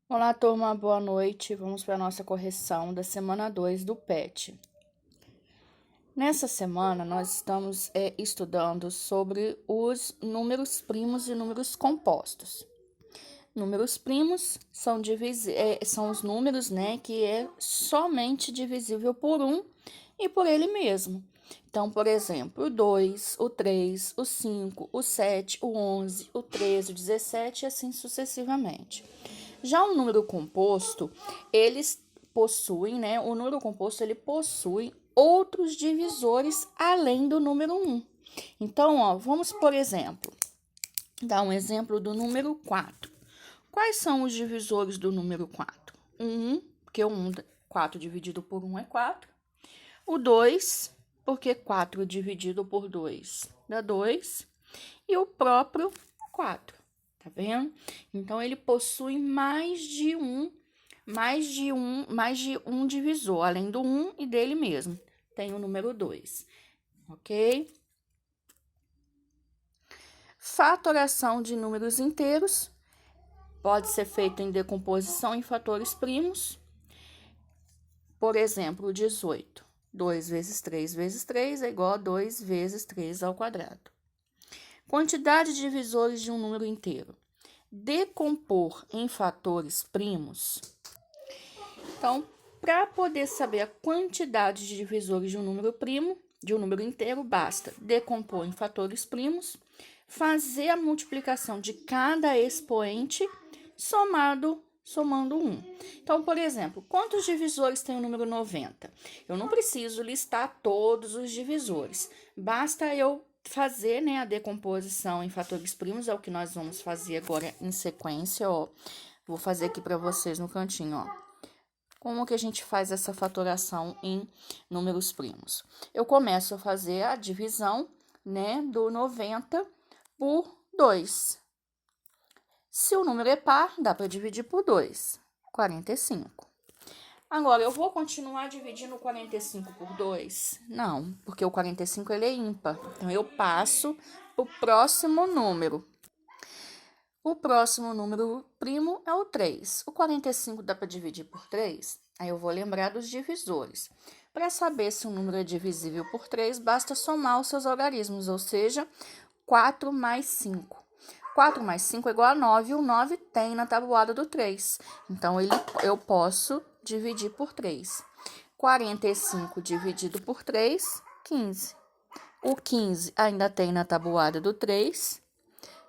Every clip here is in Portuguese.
Olá, turma, boa noite. Vamos para a nossa correção da semana 2 do PET. Nessa semana, nós estamos estudando sobre os números primos e números compostos. Números primos são os números, que é somente divisível por 1 e por ele mesmo. Então, por exemplo, o 2, o 3, o 5, o 7, o 11, o 13, o 17 e assim sucessivamente. Já o número composto, o número composto ele possui outros divisores além do número 1. Então, vamos, por exemplo, dar um exemplo do número 4. Quais são os divisores do número 4? 1, porque 4 dividido por 1 é 4. O 2, porque 4 dividido por 2 dá 2. E o próprio 4. Tá vendo? Então, ele possui mais de um divisor, além do 1 e dele mesmo. Tem o número 2, ok? Fatoração de números inteiros pode ser feito em decomposição em fatores primos. Por exemplo, 18. 2 vezes 3 vezes 3 é igual a 2 vezes 3 ao quadrado. Quantidade de divisores de um número inteiro. Decompor em fatores primos. Então, para poder saber a quantidade de divisores de um número primo, de um número inteiro, basta decompor em fatores primos, fazer a multiplicação de cada expoente somando 1. Então, por exemplo, quantos divisores tem o número 90? Eu não preciso listar todos os divisores, basta eu fazer, a decomposição em fatores primos, é o que nós vamos fazer agora em sequência, ó. Vou fazer aqui para vocês no cantinho, ó. Como que a gente faz essa fatoração em números primos? Eu começo a fazer a divisão, do 90 por 2. Se o número é par, dá para dividir por 2, 45. Agora, eu vou continuar dividindo o 45 por 2? Não, porque o 45 ele é ímpar. Então, eu passo para o próximo número. O próximo número primo é o 3. O 45 dá para dividir por 3? Aí eu vou lembrar dos divisores. Para saber se um número é divisível por 3, basta somar os seus algarismos, ou seja, 4 mais 5. 4 mais 5 é igual a 9, e o 9 tem na tabuada do 3. Então, eu posso dividir por 3. 45 dividido por 3, 15. O 15 ainda tem na tabuada do 3,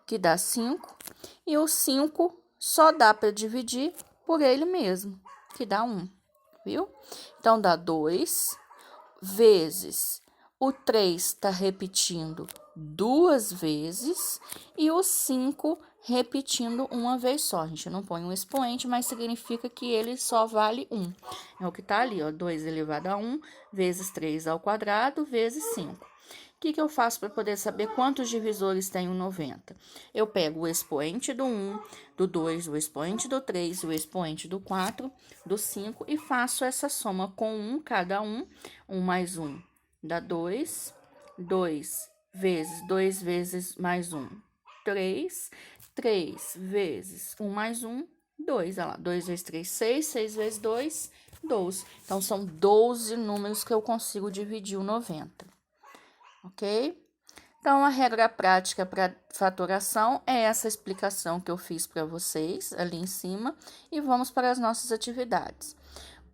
que dá 5. E o 5 só dá para dividir por ele mesmo, que dá 1, viu? Então, dá 2 vezes o 3 está repetindo 2 vezes e o 5 repetindo uma vez só. A gente não põe um expoente, mas significa que ele só vale 1. É o que tá ali, ó, 2 elevado a 1 vezes 3 ao quadrado vezes 5. O que eu faço para poder saber quantos divisores tem o 90? Eu pego o expoente do 1, do 2, o expoente do 3, o expoente do 4, do 5 e faço essa soma com 1 cada um. 1 mais 1 dá 2. 2 vezes 2 vezes mais 1, 3. 3 vezes 1 mais 1, 2. Olha lá, 2 vezes 3, 6. 6 vezes 2, 12. Então, são 12 números que eu consigo dividir o 90. Ok? Então, a regra prática para fatoração é essa explicação que eu fiz para vocês ali em cima. E vamos para as nossas atividades.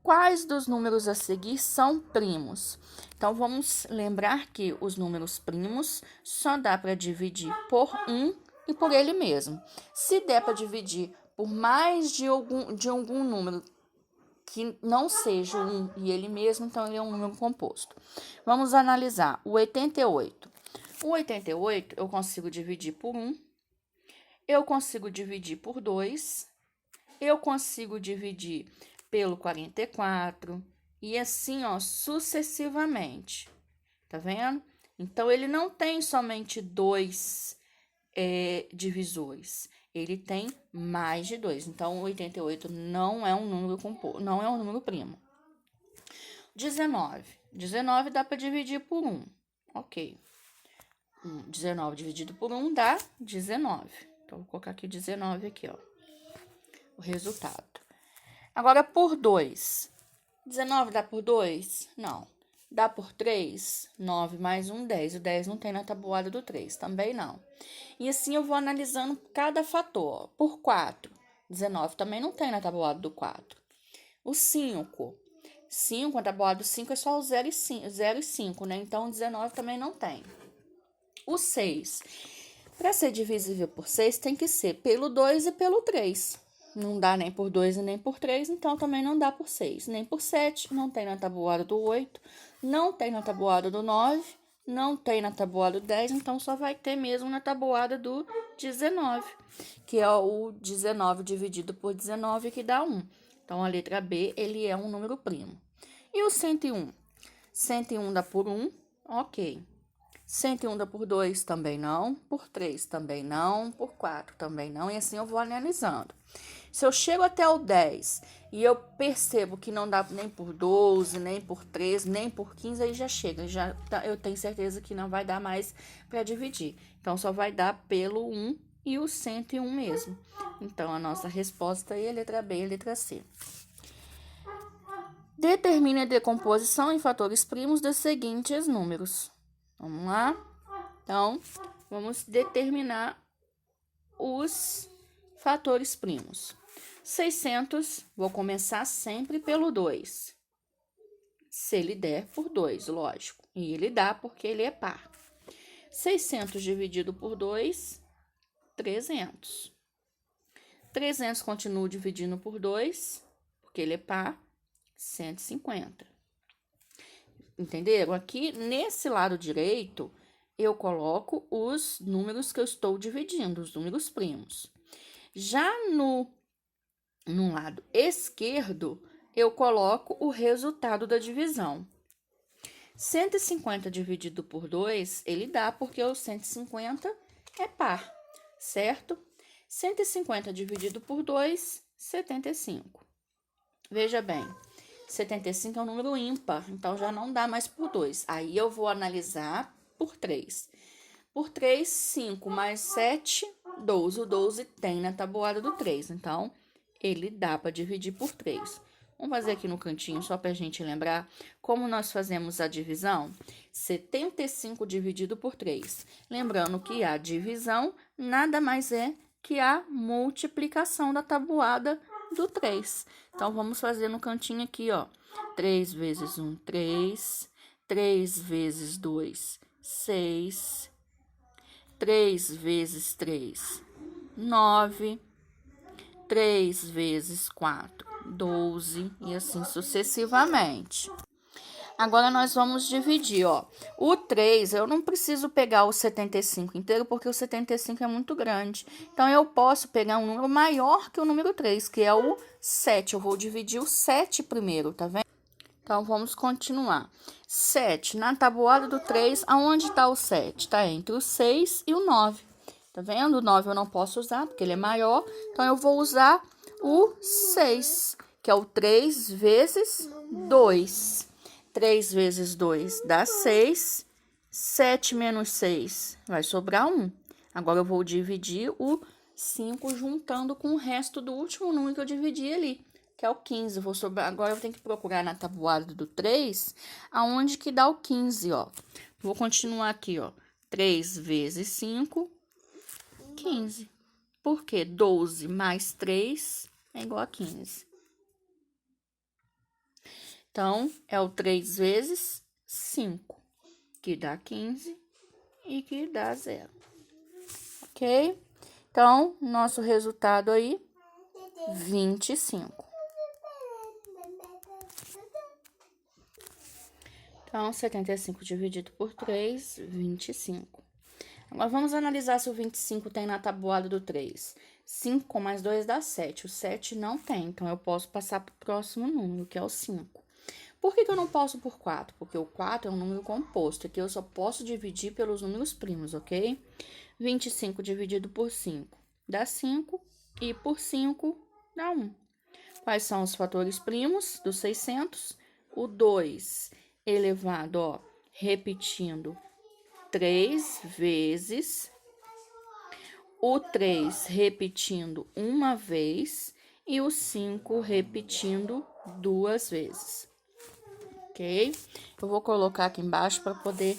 Quais dos números a seguir são primos? Então, vamos lembrar que os números primos só dá para dividir por 1 e por ele mesmo. Se der para dividir por mais de algum número que não seja o 1 e ele mesmo, então ele é um número composto. Vamos analisar o 88. O 88 eu consigo dividir por 1, eu consigo dividir por 2, eu consigo dividir pelo 44 e assim, ó, sucessivamente. Tá vendo? Então, ele não tem somente 2 divisores, ele tem mais de 2. Então, 88 não é um número composto, não é um número primo. 19. 19 dá para dividir por 1. Ok. 19 dividido por 1 dá 19. Então, vou colocar aqui 19 aqui, ó. O resultado. Agora, por 2. 19 dá por 2? Não. Dá por 3? 9 mais 1, 10. O 10 não tem na tabuada do 3, também não. E assim eu vou analisando cada fator. Por 4, 19 também não tem na tabuada do 4. O 5. 5, a tabuada do 5 é só o 0 e 5, né? Então, 19 também não tem. O 6. Para ser divisível por 6, tem que ser pelo 2 e pelo 3. Não dá nem por 2 e nem por 3, então também não dá por 6. Nem por 7, não tem na tabuada do 8, não tem na tabuada do 9, não tem na tabuada do 10, então só vai ter mesmo na tabuada do 19, que é o 19 dividido por 19, que dá 1. Então, a letra B, ele é um número primo. E o 101? 101 dá por 1, ok. 101 dá por 2, também não. Por 3, também não. Por 4, também não. E assim eu vou analisando. Se eu chego até o 10 e eu percebo que não dá nem por 12, nem por 13, nem por 15, aí já chega. Eu tenho certeza que não vai dar mais para dividir. Então, só vai dar pelo 1 e o 101 mesmo. Então, a nossa resposta é a letra B e a letra C. Determine a decomposição em fatores primos dos seguintes números. Vamos lá? Então, vamos determinar os fatores primos. 600, vou começar sempre pelo 2. Se ele der por 2, lógico. E ele dá porque ele é par. 600 dividido por 2, 300. 300 continuo dividindo por 2, porque ele é par, 150. Entenderam? Aqui, nesse lado direito, eu coloco os números que eu estou dividindo, os números primos. Já no lado esquerdo, eu coloco o resultado da divisão. 150 dividido por 2, ele dá porque o 150 é par, certo? 150 dividido por 2, 75. Veja bem, 75 é um número ímpar, então já não dá mais por 2. Aí eu vou analisar por 3. Por 3, 5 mais 7, 12. O 12 tem na tabuada do 3, então ele dá para dividir por 3. Vamos fazer aqui no cantinho, só para a gente lembrar como nós fazemos a divisão. 75 dividido por 3. Lembrando que a divisão nada mais é que a multiplicação da tabuada do 3. Então, vamos fazer no cantinho aqui, ó. 3 vezes 1, 3. 3 vezes 2, 6. 3 vezes 3, 9. 3 vezes 4, 12, e assim sucessivamente. Agora, nós vamos dividir, ó. O 3, eu não preciso pegar o 75 inteiro, porque o 75 é muito grande. Então, eu posso pegar um número maior que o número 3, que é o 7. Eu vou dividir o 7 primeiro, tá vendo? Então, vamos continuar. 7, na tabuada do 3, aonde está o 7? Está entre o 6 e o 9. Tá vendo? O 9 eu não posso usar, porque ele é maior. Então, eu vou usar o 6, que é o 3 vezes 2. 3 vezes 2 dá 6. 7 menos 6 vai sobrar 1. Agora, eu vou dividir o 5 juntando com o resto do último número que eu dividi ali, que é o 15. Vou sobrar. Agora, eu tenho que procurar na tabuada do 3, aonde que dá o 15, ó. Vou continuar aqui, ó. 3 vezes 5, 15. Porque 12 mais 3 é igual a 15. Então, é o 3 vezes 5, que dá 15 e que dá 0. Ok? Então, nosso resultado aí, 25. Então, 75 dividido por 3, 25. Agora, vamos analisar se o 25 tem na tabuada do 3. 5 com mais 2 dá 7. O 7 não tem, então eu posso passar para o próximo número, que é o 5. Por que eu não posso por 4? Porque o 4 é um número composto, aqui eu só posso dividir pelos números primos, ok? 25 dividido por 5 dá 5 e por 5 dá 1. Quais são os fatores primos dos 600? O 2 elevado, ó, repetindo, 3 vezes, o 3 repetindo uma vez e o 5 repetindo 2 vezes, ok? Eu vou colocar aqui embaixo para poder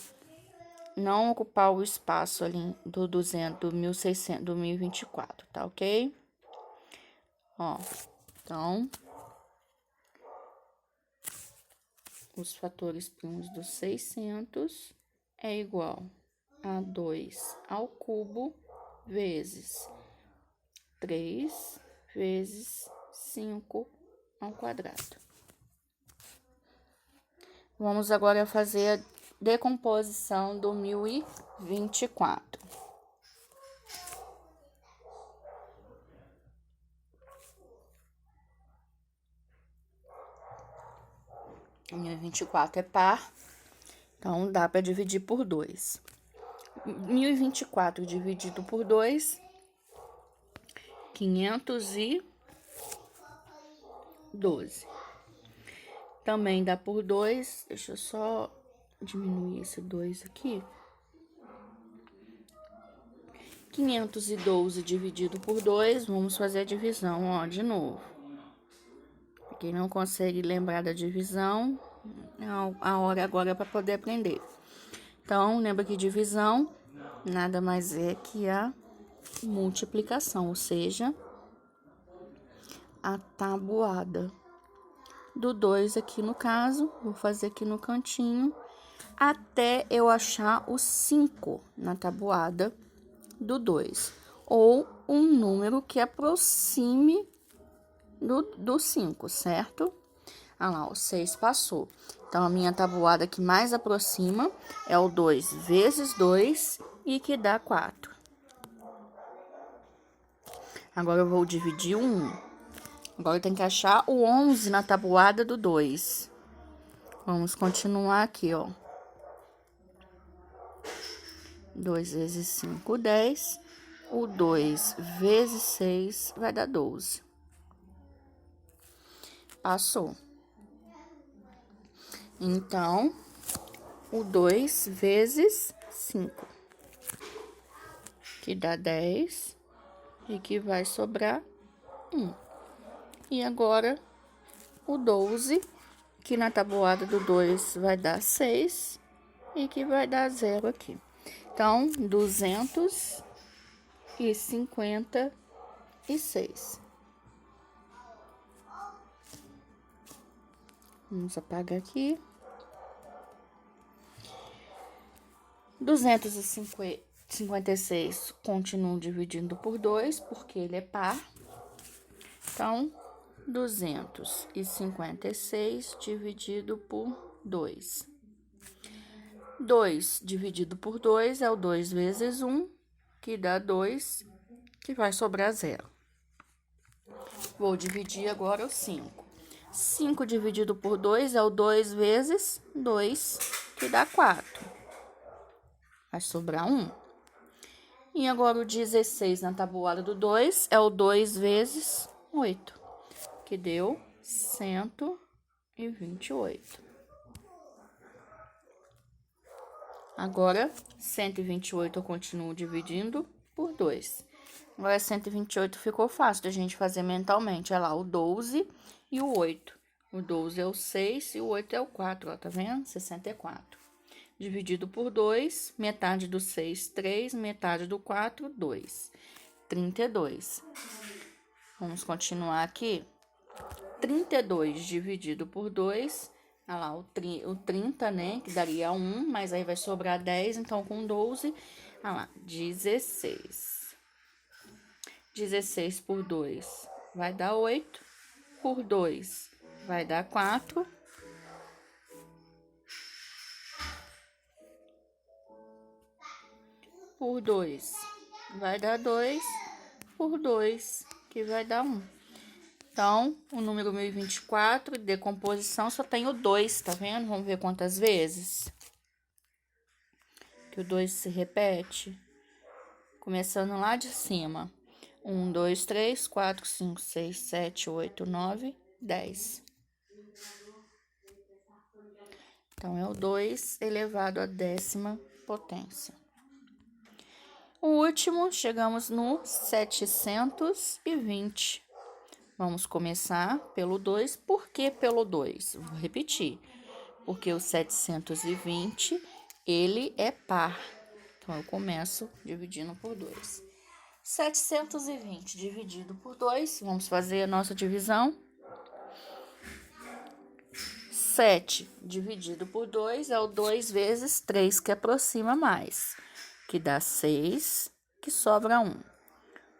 não ocupar o espaço ali do 200, do 1600, do 1024, tá ok? Ó, então, os fatores primos dos 600 é igual a 2 ao cubo vezes 3 vezes 5 ao quadrado. Vamos agora fazer a decomposição do 1024. O 1024 é par, então dá para dividir por 2. 1024 dividido por 2, 512. Também dá por 2, deixa eu só diminuir esse 2 aqui. 512 dividido por 2, vamos fazer a divisão, ó, de novo. Pra quem não consegue lembrar da divisão, a hora agora é para poder aprender. Então, lembra que divisão nada mais é que a multiplicação, ou seja, a tabuada do 2 aqui no caso, vou fazer aqui no cantinho, até eu achar o 5 na tabuada do 2, ou um número que aproxime do 5, certo? Ah lá, o 6 passou. Então, a minha tabuada que mais aproxima é o 2 vezes 2 e que dá 4. Agora, eu vou dividir o 1. Agora, eu tenho que achar o 11 na tabuada do 2. Vamos continuar aqui, ó. 2 vezes 5, 10. O 2 vezes 6 vai dar 12. Passou. Então, o 2 vezes 5, que dá 10, e que vai sobrar 1. E agora, o 12, que na tabuada do 2 vai dar 6, e que vai dar 0 aqui. Então, 256. Vamos apagar aqui. 256 continuo dividindo por 2, porque ele é par. Então, 256 dividido por 2. 2 dividido por 2 é o 2 vezes 1, que dá 2, que vai sobrar 0. Vou dividir agora o 5. 5 dividido por 2 é o 2 vezes 2, que dá 4. Vai sobrar 1. E agora o 16 na tabuada do 2 é o 2 vezes 8, que deu 128. Agora, 128 eu continuo dividindo por 2. Agora, 128 ficou fácil da gente fazer mentalmente. Olha lá, o 12 e o 8. O 12 é o 6 e o 8 é o 4, ó, tá vendo? 64. Dividido por 2, metade do 6, 3, metade do 4, 2. 32. Vamos continuar aqui. 32 dividido por 2, olha lá, o 30, né, que daria 1, mas aí vai sobrar 10, então com 12, olha lá, 16. 16 por 2 vai dar 8, por 2 vai dar 4. Por 2 vai dar 2, por 2 que vai dar 1. Então, o número 1024, decomposição, só tem o 2, tá vendo? Vamos ver quantas vezes que o 2 se repete. Começando lá de cima. 1, 2, 3, 4, 5, 6, 7, 8, 9, 10. Então, é o 2 elevado à 10ª potência. O último, chegamos no 720. Vamos começar pelo 2. Por que pelo 2? Vou repetir. Porque o 720, ele é par. Então, eu começo dividindo por 2. 720 dividido por 2, vamos fazer a nossa divisão. 7 dividido por 2 é o 2 vezes 3, que aproxima mais, que dá 6, que sobra 1.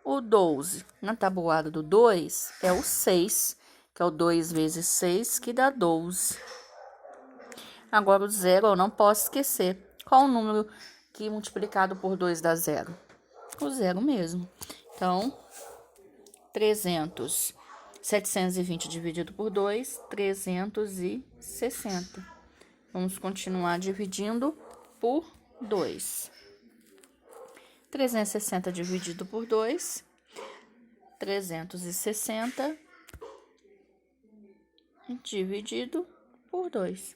O 12, na tabuada do 2, é o 6, que é o 2 vezes 6, que dá 12. Agora, o 0 eu não posso esquecer. Qual o número que multiplicado por 2 dá 0? O 0 mesmo. Então, 720 dividido por 2, 360. Vamos continuar dividindo por 2. 360 dividido por 2, 360 dividido por 2.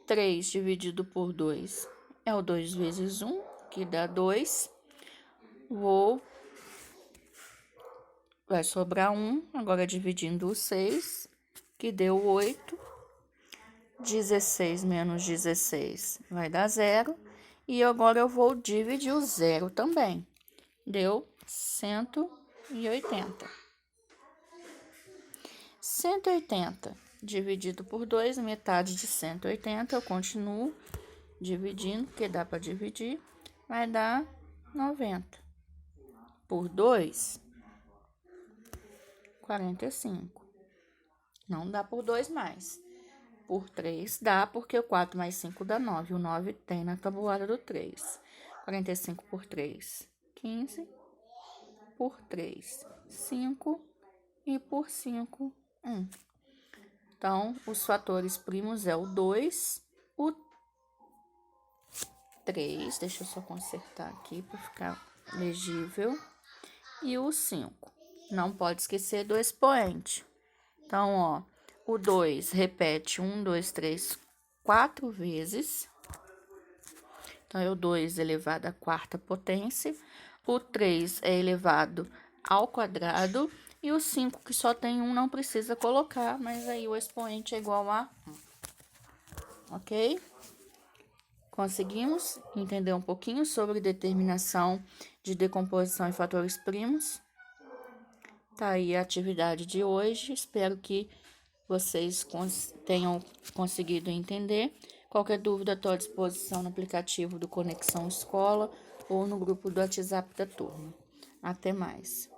3 dividido por 2 é o 2 vezes 1, que dá 2. Vai sobrar 1, agora dividindo o 6, que deu 8. 16 menos 16 vai dar 0. E agora eu vou dividir o 0 também. Deu 180. 180 dividido por 2, metade de 180. Eu continuo dividindo, porque dá para dividir. Vai dar 90. Por 2, 45. Não dá por 2 mais. Por 3 dá, porque o 4 mais 5 dá 9. O 9 tem na tabuada do 3. 45 por 3, 15. Por 3, 5. E por 5, 1. Então, os fatores primos é o 2, o 3. Deixa eu só consertar aqui para ficar legível. E o 5. Não pode esquecer do expoente. Então, ó, o 2 repete 1, 2, 3, 4 vezes. Então, é o 2 elevado à quarta potência. O 3 é elevado ao quadrado. E o 5, que só tem 1, não precisa colocar, mas aí o expoente é igual a 1. Ok? Conseguimos entender um pouquinho sobre determinação de decomposição em fatores primos? Tá aí a atividade de hoje. Espero que vocês tenham conseguido entender. Qualquer dúvida, estou à disposição no aplicativo do Conexão Escola ou no grupo do WhatsApp da turma. Até mais.